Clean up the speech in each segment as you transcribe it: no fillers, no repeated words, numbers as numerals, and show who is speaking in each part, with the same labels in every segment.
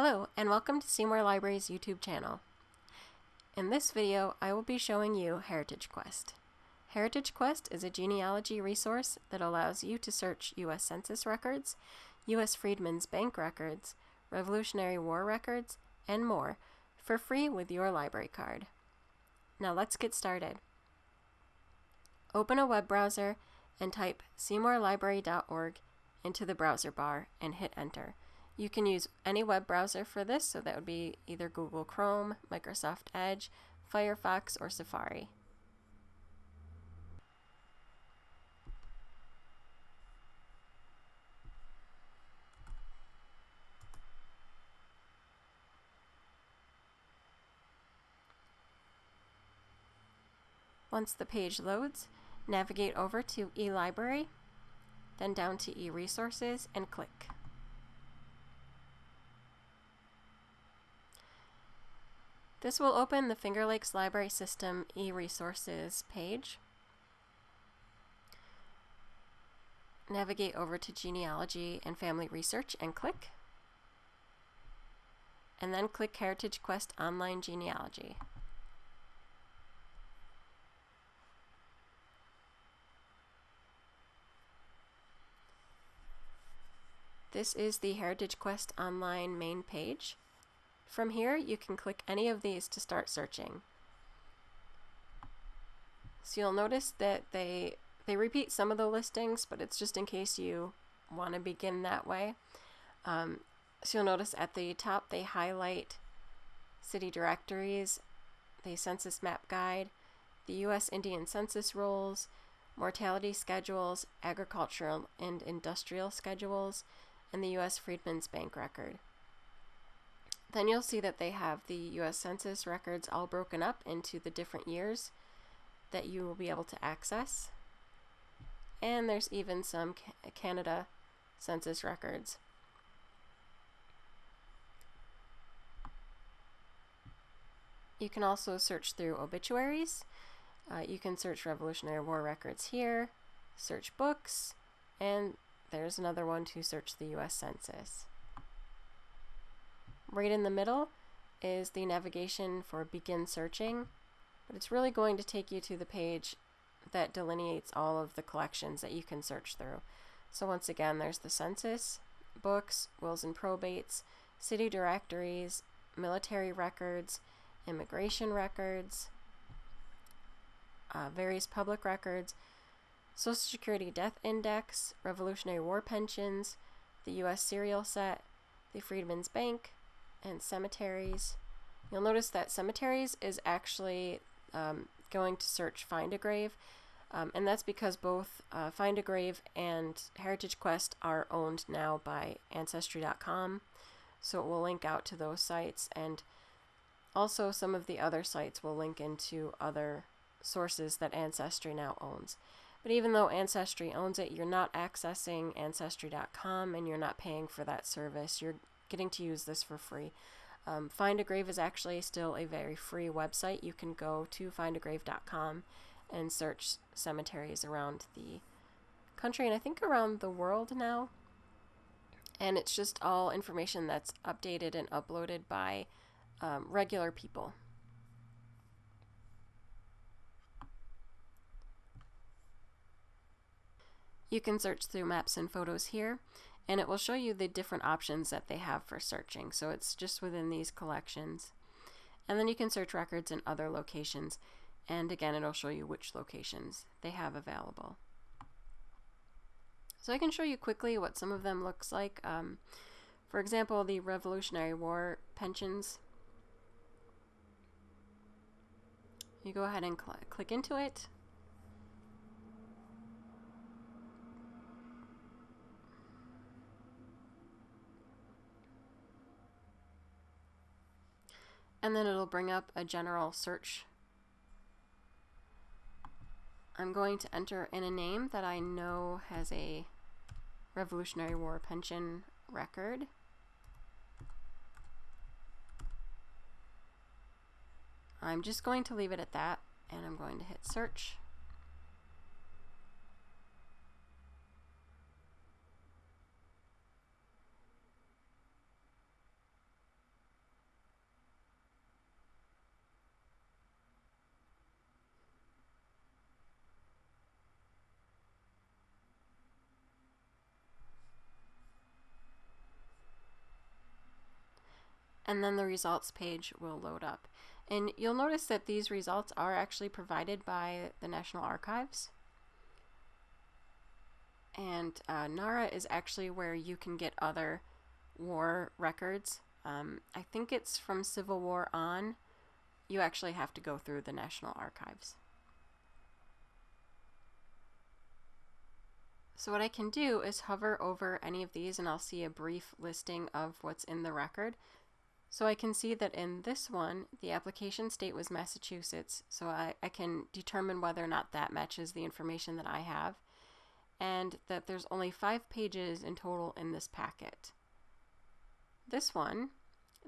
Speaker 1: Hello, and welcome to Seymour Library's YouTube channel. In this video, I will be showing you HeritageQuest. HeritageQuest is a genealogy resource that allows you to search U.S. Census records, U.S. Freedmen's Bank records, Revolutionary War records, and more for free with your library card. Now let's get started. Open a web browser and type seymourlibrary.org into the browser bar and hit enter. You can use any web browser for this, so that would be either Google Chrome, Microsoft Edge, Firefox, or Safari. Once the page loads, navigate over to eLibrary, then down to eResources and click. This will open the Finger Lakes Library System eResources page. Navigate over to Genealogy and Family Research and click. And then click HeritageQuest Online Genealogy. This is the HeritageQuest Online main page. From here, you can click any of these to start searching. So you'll notice that they repeat some of the listings, but it's just in case you want to begin that way. So you'll notice at the top they highlight city directories, the census map guide, the U.S. Indian census rolls, mortality schedules, agricultural and industrial schedules, and the U.S. Freedmen's Bank record. Then you'll see that they have the U.S. Census records all broken up into the different years that you will be able to access. And there's even some Canada Census records. You can also search through obituaries. You can search Revolutionary War records here, search books, and there's another one to search the U.S. Census. Right in the middle is the navigation for begin searching, but it's really going to take you to the page that delineates all of the collections that you can search through. So once again, there's the census, books, wills and probates, city directories, military records, immigration records, various public records, Social Security Death Index, Revolutionary War pensions, the U.S. serial set, the Freedmen's Bank, and cemeteries. You'll notice that cemeteries is actually going to search Find a Grave, and that's because both Find a Grave and HeritageQuest are owned now by Ancestry.com, so it will link out to those sites, and also some of the other sites will link into other sources that Ancestry now owns. But even though Ancestry owns it, you're not accessing Ancestry.com and you're not paying for that service. You're getting to use this for free. Find a Grave is actually still a very free website. You can go to findagrave.com and search cemeteries around the country and I think around the world now. And it's just all information that's updated and uploaded by regular people. You can search through maps and photos here, and it will show you the different options that they have for searching. So it's just within these collections. And then you can search records in other locations, and again it'll show you which locations they have available. So I can show you quickly what some of them looks like. For example, the Revolutionary War pensions. You go ahead and click into it. And then it'll bring up a general search. I'm going to enter in a name that I know has a Revolutionary War pension record. I'm just going to leave it at that, and I'm going to hit search. and then the results page will load up. And you'll notice that these results are actually provided by the National Archives. And NARA is actually where you can get other war records. I think it's from Civil War on. You actually have to go through the National Archives. So what I can do is hover over any of these and I'll see a brief listing of what's in the record. So I can see that in this one, the application state was Massachusetts, so I can determine whether or not that matches the information that I have, and that there's only 5 pages in total in this packet. This one,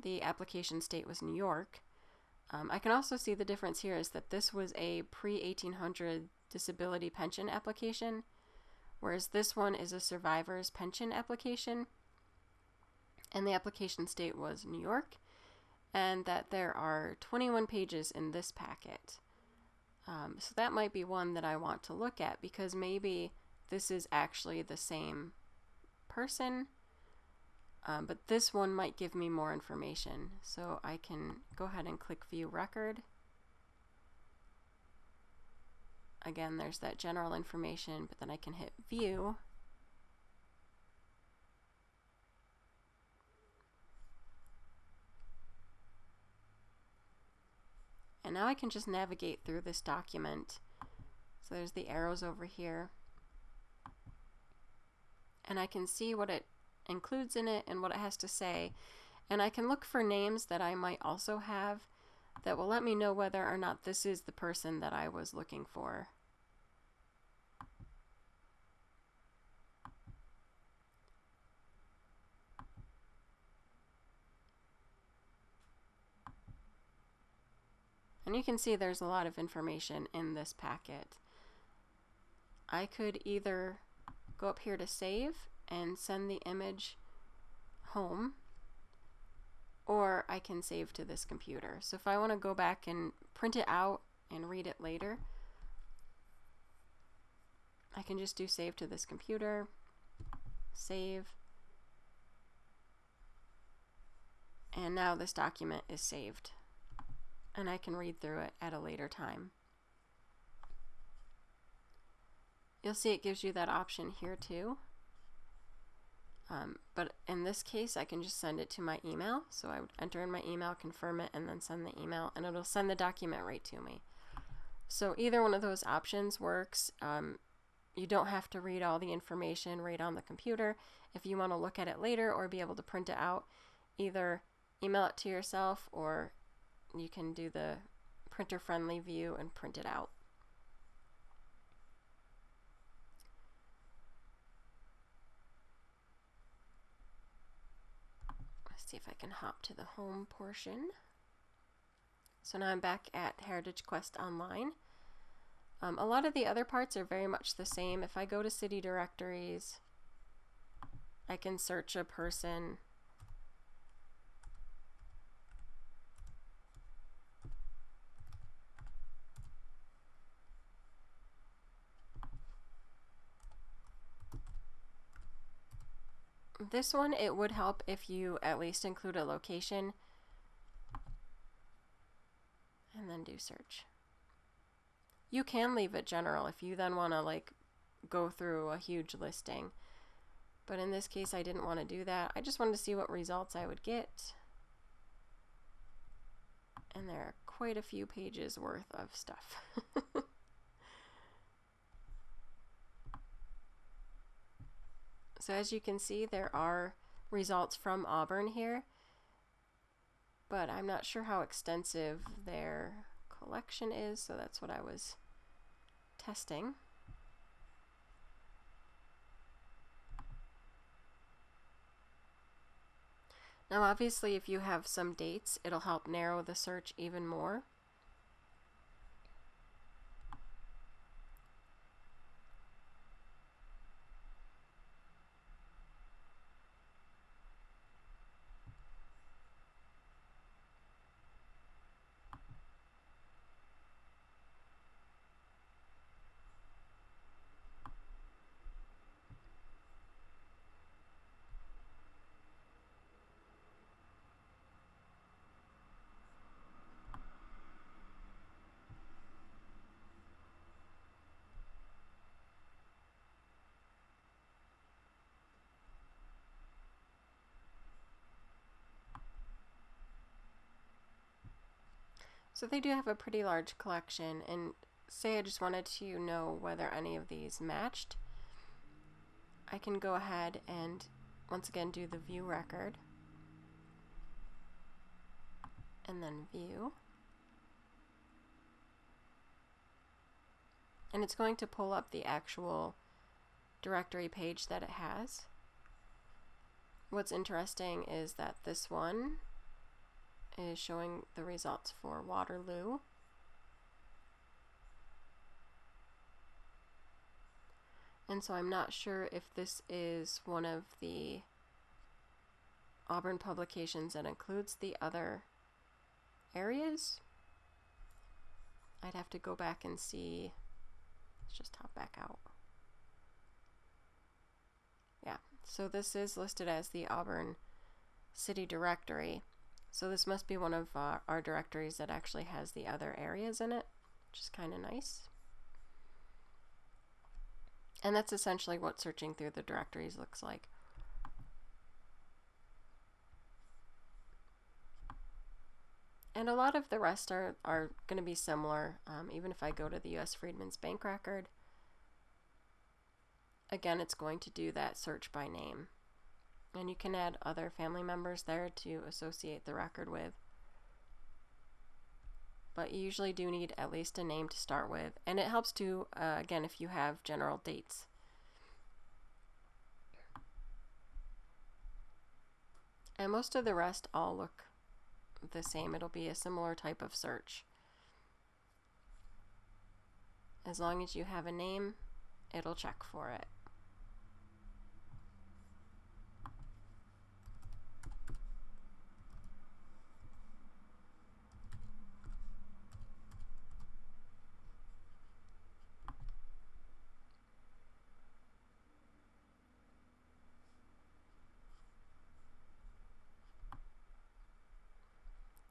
Speaker 1: the application state was New York. I can also see the difference here is that this was a pre-1800 disability pension application, whereas this one is a survivor's pension application. And the application state was New York, and that there are 21 pages in this packet. So that might be one that I want to look at, because maybe this is actually the same person, but this one might give me more information. So I can go ahead and click View Record. Again, there's that general information, but then I can hit View. And now I can just navigate through this document. So there's the arrows over here. And I can see what it includes in it and what it has to say. And I can look for names that I might also have that will let me know whether or not this is the person that I was looking for. And you can see there's a lot of information in this packet. I could either go up here to save and send the image home, or I can save to this computer. So if I want to go back and print it out and read it later, I can just do save to this computer, save, and now this document is saved. And I can read through it at a later time. You'll see it gives you that option here too. But in this case, I can just send it to my email. So I would enter in my email, confirm it, and then send the email, and it'll send the document right to me. So either one of those options works. You don't have to read all the information right on the computer. If you want to look at it later or be able to print it out, either email it to yourself, or you can do the printer-friendly view and print it out. Let's see if I can hop to the home portion. So now I'm back at HeritageQuest Online. A lot of the other parts are very much the same. If I go to city directories, I can search a person. This one, it would help if you at least include a location and then do search. You can leave it general if you then want to like go through a huge listing. But in this case, I didn't want to do that. I just wanted to see what results I would get. And there are quite a few pages worth of stuff. So as you can see, there are results from Auburn here, but I'm not sure how extensive their collection is, so that's what I was testing. Now obviously if you have some dates, it'll help narrow the search even more. So they do have a pretty large collection, and say I just wanted to know whether any of these matched, I can go ahead and once again do the view record and then view. And it's going to pull up the actual directory page that it has. What's interesting is that this one is showing the results for Waterloo. And so I'm not sure if this is one of the Auburn publications that includes the other areas. I'd have to go back and see. Let's just hop back out. Yeah, so this is listed as the Auburn City Directory. So this must be one of our directories that actually has the other areas in it, which is kind of nice. And that's essentially what searching through the directories looks like. And a lot of the rest are going to be similar, even if I go to the U.S. Freedmen's Bank record. Again, it's going to do that search by name. And you can add other family members there to associate the record with. But you usually do need at least a name to start with. And it helps to, again, if you have general dates. And most of the rest all look the same. It'll be a similar type of search. As long as you have a name, it'll check for it.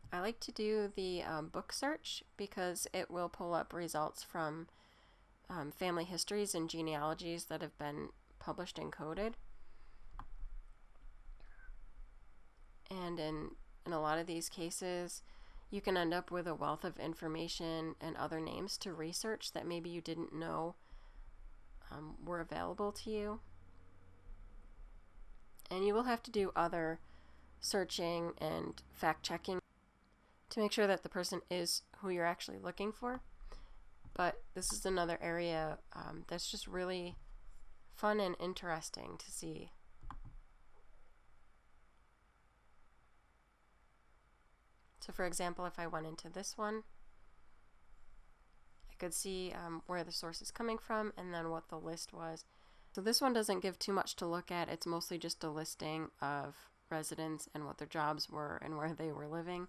Speaker 1: I like to do the book search because it will pull up results from family histories and genealogies that have been published and coded. And in a lot of these cases, you can end up with a wealth of information and other names to research that maybe you didn't know were available to you. And you will have to do other searching and fact-checking to make sure that the person is who you're actually looking for. But this is another area that's just really fun and interesting to see. So for example, if I went into this one, I could see where the source is coming from and then what the list was. So this one doesn't give too much to look at. It's mostly just a listing of residents and what their jobs were and where they were living.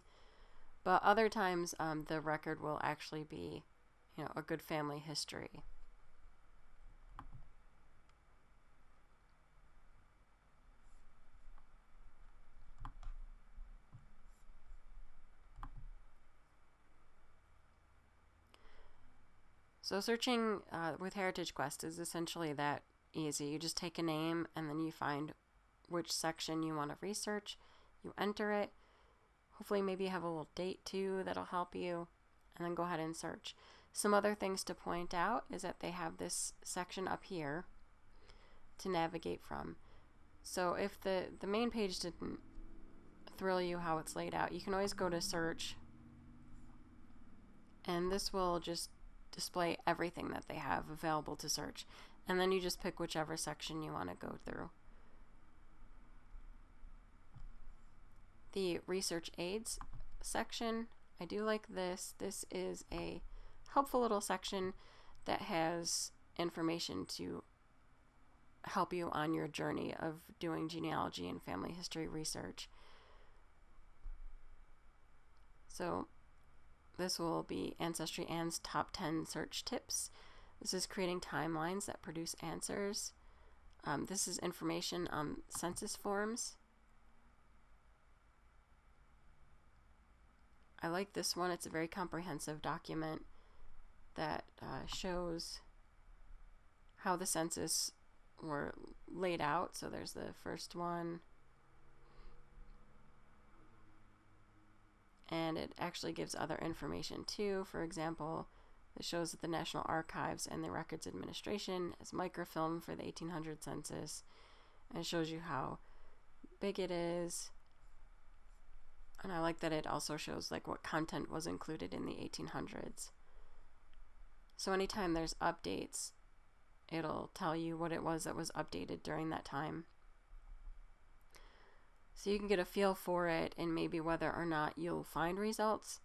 Speaker 1: But other times, the record will actually be, a good family history. So searching with HeritageQuest is essentially that easy. You just take a name and then you find which section you want to research. You enter it. Hopefully maybe you have a little date too that'll help you, and then go ahead and search. Some other things to point out is that they have this section up here to navigate from. So if the main page didn't thrill you how it's laid out, you can always go to search, and this will just display everything that they have available to search. And then you just pick whichever section you want to go through. The research aids section, I do like this. This is a helpful little section that has information to help you on your journey of doing genealogy and family history research. So this will be Ancestry Ann's top 10 search tips. This is creating timelines that produce answers. This is information on census forms. I like this one. It's a very comprehensive document that shows how the census were laid out. So there's the first one. and it actually gives other information too. For example, it shows that the National Archives and the Records Administration has microfilm for the 1800 census, and it shows you how big it is. And I like that it also shows like what content was included in the 1800s. So anytime there's updates, it'll tell you what it was that was updated during that time. So you can get a feel for it and maybe whether or not you'll find results.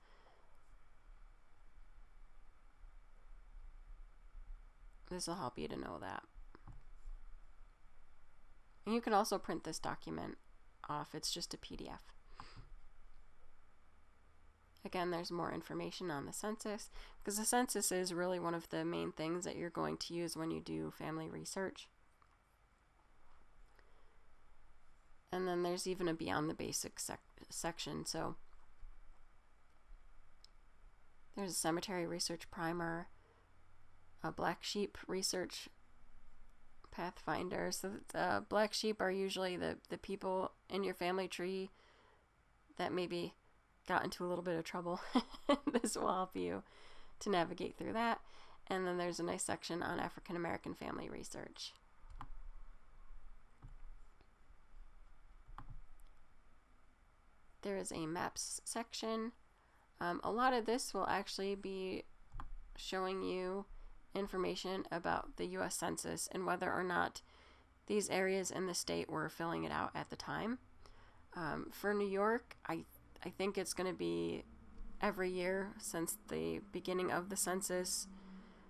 Speaker 1: This will help you to know that. And you can also print this document off. It's just a PDF. Again, there's more information on the census, because the census is really one of the main things that you're going to use when you do family research. And then there's even a Beyond the Basics section. So there's a cemetery research primer, a black sheep research pathfinder. So black sheep are usually the people in your family tree that maybe got into a little bit of trouble. This will help you to navigate through that. And then there's a nice section on African American family research. There is a maps section. A lot of this will actually be showing you information about the U.S. Census and whether or not these areas in the state were filling it out at the time. For New York, I think it's going to be every year since the beginning of the census,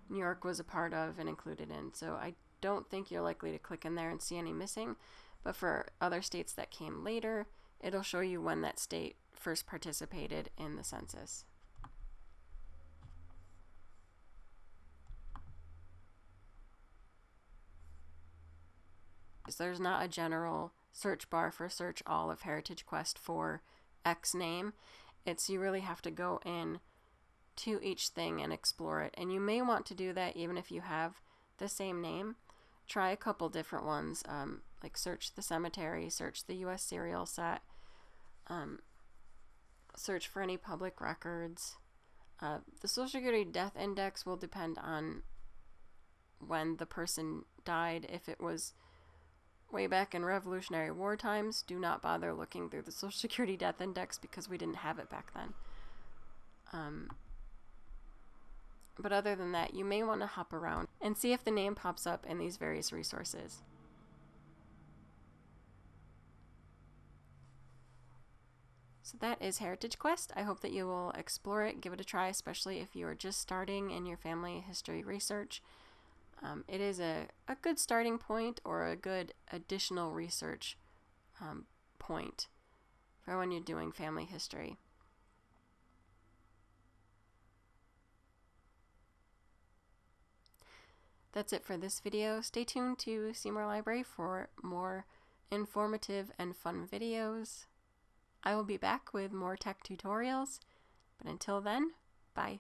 Speaker 1: New York was a part of and included in. So I don't think you're likely to click in there and see any missing. But for other states that came later, it'll show you when that state first participated in the census. So there's not a general search bar for search all of HeritageQuest for X name. It's you really have to go in to each thing and explore it. And you may want to do that even if you have the same name. Try a couple different ones, like search the cemetery, search the U.S. serial set, search for any public records. The Social Security death index will depend on when the person died. If it was way back in Revolutionary War times, do not bother looking through the Social Security death index because we didn't have it back then. But other than that, you may want to hop around and see if the name pops up in these various resources. So that is HeritageQuest. I hope that you will explore it, give it a try, especially if you are just starting in your family history research. It is a good starting point or a good additional research point for when you're doing family history. That's it for this video. Stay tuned to Seymour Library for more informative and fun videos. I will be back with more tech tutorials, but until then, bye.